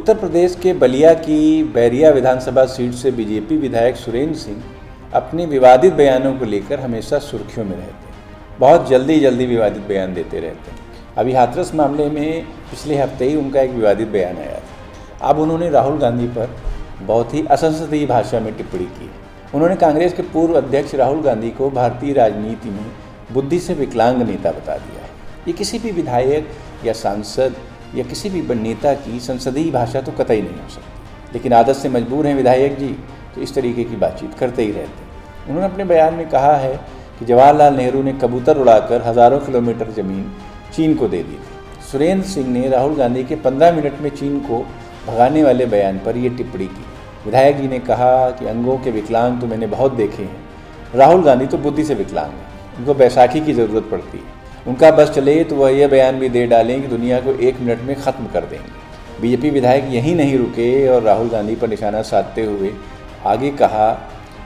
उत्तर प्रदेश के बलिया की बैरिया विधानसभा सीट से बीजेपी विधायक सुरेंद्र सिंह अपने विवादित बयानों को लेकर हमेशा सुर्खियों में रहते हैं। बहुत जल्दी विवादित बयान देते रहते हैं। अभी हाथरस मामले में पिछले हफ्ते ही उनका एक विवादित बयान आया था। अब उन्होंने राहुल गांधी पर बहुत ही असंसदीय भाषा में टिप्पणी की है। उन्होंने कांग्रेस के पूर्व अध्यक्ष राहुल गांधी को भारतीय राजनीति में बुद्धि से विकलांग नेता बता दिया है। ये किसी भी विधायक या सांसद या किसी भी नेता की संसदीय भाषा तो कतई नहीं हो सकती, लेकिन आदत से मजबूर हैं विधायक जी, तो इस तरीके की बातचीत करते ही रहते हैं। उन्होंने अपने बयान में कहा है कि जवाहरलाल नेहरू ने कबूतर उड़ाकर हज़ारों किलोमीटर ज़मीन चीन को दे दी थी। सुरेंद्र सिंह ने राहुल गांधी के 15 मिनट में चीन को भगाने वाले बयान पर यह टिप्पणी की। विधायक जी ने कहा कि अंगों के विकलांग तो मैंने बहुत देखे हैं, राहुल गांधी तो बुद्धि से विकलांग हैं, उनको बैसाखी की ज़रूरत पड़ती है। उनका बस चले तो वह यह बयान भी दे डालें कि दुनिया को 1 मिनट में ख़त्म कर देंगे। बीजेपी विधायक यहीं नहीं रुके और राहुल गांधी पर निशाना साधते हुए आगे कहा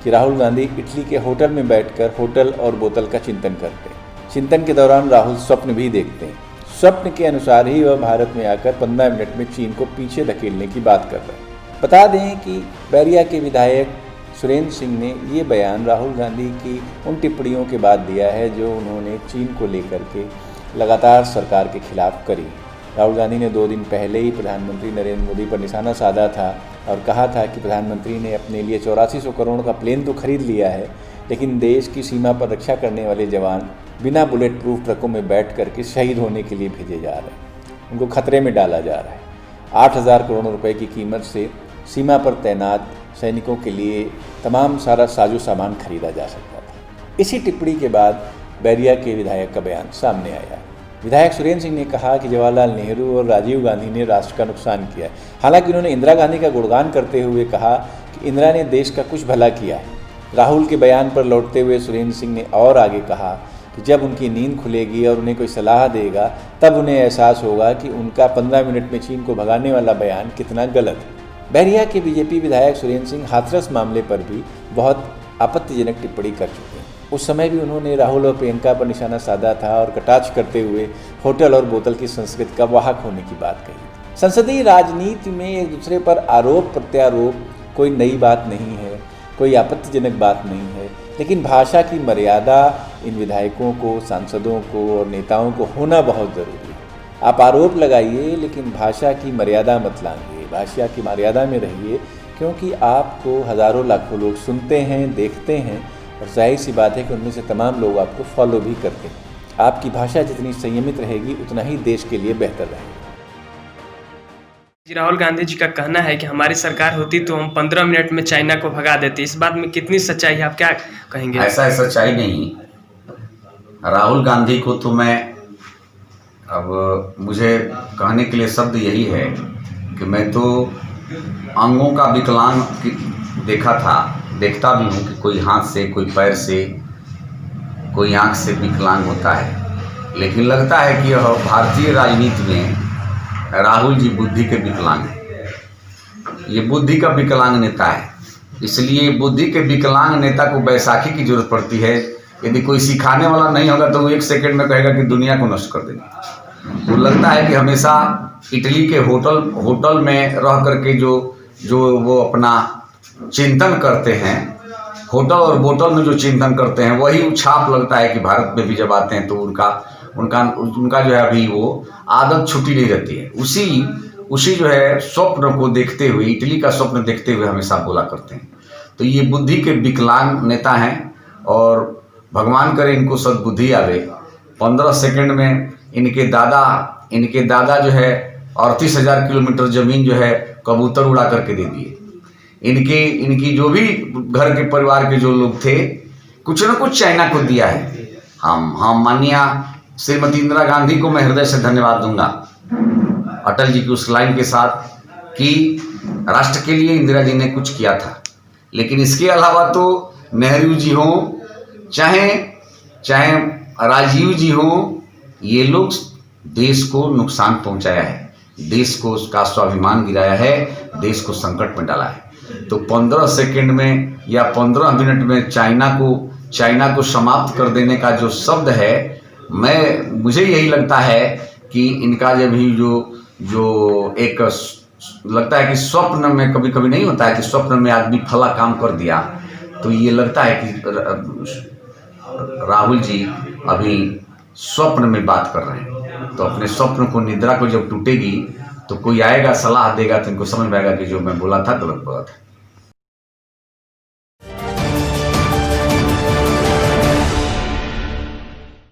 कि राहुल गांधी इटली के होटल में बैठकर होटल और बोतल का चिंतन करते हैं। चिंतन के दौरान राहुल स्वप्न भी देखते हैं। स्वप्न के अनुसार ही वह भारत में आकर 15 मिनट में चीन को पीछे धकेलने की बात कर रहे हैं। बता दें कि बैरिया के विधायक सुरेंद्र सिंह ने ये बयान राहुल गांधी की उन टिप्पणियों के बाद दिया है जो उन्होंने चीन को लेकर के लगातार सरकार के खिलाफ करी। राहुल गांधी ने 2 दिन पहले ही प्रधानमंत्री नरेंद्र मोदी पर निशाना साधा था और कहा था कि प्रधानमंत्री ने अपने लिए 8400 करोड़ का प्लेन तो खरीद लिया है, लेकिन देश की सीमा पर रक्षा करने वाले जवान बिना बुलेट प्रूफ ट्रकों में बैठ करके शहीद होने के लिए भेजे जा रहे हैं। उनको खतरे में डाला जा रहा है। 8000 करोड़ रुपए की कीमत से सीमा पर तैनात सैनिकों के लिए तमाम सारा साजो सामान खरीदा जा सकता था। इसी टिप्पणी के बाद बैरिया के विधायक का बयान सामने आया। विधायक सुरेंद्र सिंह ने कहा कि जवाहरलाल नेहरू और राजीव गांधी ने राष्ट्र का नुकसान किया है। हालांकि उन्होंने इंदिरा गांधी का गुणगान करते हुए कहा कि इंदिरा ने देश का कुछ भला किया है। राहुल के बयान पर लौटते हुए सुरेंद्र सिंह ने और आगे कहा कि जब उनकी नींद खुलेगी और उन्हें कोई सलाह देगा तब उन्हें एहसास होगा कि उनका 15 मिनट में चीन को भगाने वाला बयान कितना गलत है। बैरिया के बीजेपी विधायक सुरेंद्र सिंह हाथरस मामले पर भी बहुत आपत्तिजनक टिप्पणी कर चुके हैं। उस समय भी उन्होंने राहुल और प्रियंका पर निशाना साधा था और कटाक्ष करते हुए होटल और बोतल की संस्कृति का वाहक होने की बात कही। संसदीय राजनीति में एक दूसरे पर आरोप प्रत्यारोप कोई नई बात नहीं है, कोई आपत्तिजनक बात नहीं है, लेकिन भाषा की मर्यादा इन विधायकों को, सांसदों को और नेताओं को होना बहुत ज़रूरी है। आप आरोप लगाइए लेकिन भाषा की मर्यादा मत लाइए, भाषा की मर्यादा में रहिए, क्योंकि आपको हज़ारों लाखों लोग सुनते हैं, देखते हैं और जाहिर सी बात है कि उनमें से तमाम लोग आपको फॉलो भी करते हैं। आपकी भाषा जितनी संयमित रहेगी उतना ही देश के लिए बेहतर रहेगा। राहुल गांधी जी का कहना है कि हमारी सरकार होती तो हम 15 मिनट में चाइना को भगा देते। इस बात में कितनी सच्चाई है, आप क्या कहेंगे? ऐसा सच्चाई नहीं। राहुल गांधी को तो अब मुझे कहने के लिए शब्द यही है कि मैं तो अंगों का विकलांग देखता भी हूँ कि कोई हाथ से, कोई पैर से, कोई आँख से विकलांग होता है, लेकिन लगता है कि भारतीय राजनीति में राहुल जी बुद्धि के विकलांग हैं। ये बुद्धि का विकलांग नेता है, इसलिए बुद्धि के विकलांग नेता को बैसाखी की जरूरत पड़ती है। यदि कोई सिखाने वाला नहीं होगा तो वो 1 सेकंड में कहेगा कि दुनिया को नष्ट कर देगा। तो लगता है कि हमेशा इटली के होटल में रह करके जो वो अपना चिंतन करते हैं, होटल और बोतल में जो चिंतन करते हैं, वही छाप लगता है कि भारत में भी जब आते हैं तो उनका जो है अभी वो आदत छुट्टी नहीं रहती है। उसी जो है स्वप्न को देखते हुए, इटली का स्वप्न देखते हुए हमेशा बोला करते हैं। तो ये बुद्धि के विकलांग नेता हैं और भगवान करे इनको सद्बुद्धि आवे। 15 सेकंड में इनके दादा जो है 38,000 किलोमीटर जमीन जो है कबूतर उड़ा करके दे दिए। इनकी जो भी घर के परिवार के जो लोग थे, कुछ न कुछ चाइना को दिया है। हम माननीय श्रीमती इंदिरा गांधी को मैं हृदय से धन्यवाद दूंगा, अटल जी की उस लाइन के साथ कि राष्ट्र के लिए इंदिरा जी ने कुछ किया था। लेकिन इसके अलावा तो नेहरू जी हों, चाहे राजीव जी हों, ये लोग देश को नुकसान पहुंचाया है, देश को उसका स्वाभिमान गिराया है, देश को संकट में डाला है। तो 15 सेकंड में या 15 मिनट में चाइना को समाप्त कर देने का जो शब्द है, मुझे यही लगता है कि इनका जब भी जो एक लगता है कि स्वप्न में, कभी कभी नहीं होता है कि स्वप्न में आदमी फला काम कर दिया, तो ये लगता है कि राहुल जी अभी स्वप्न में बात कर रहे हैं। तो अपने स्वप्न को, निद्रा को जब टूटेगी तो कोई आएगा, सलाह देगा, तो इनको समझ में आएगा कि जो मैं बोला था गलत बोला था।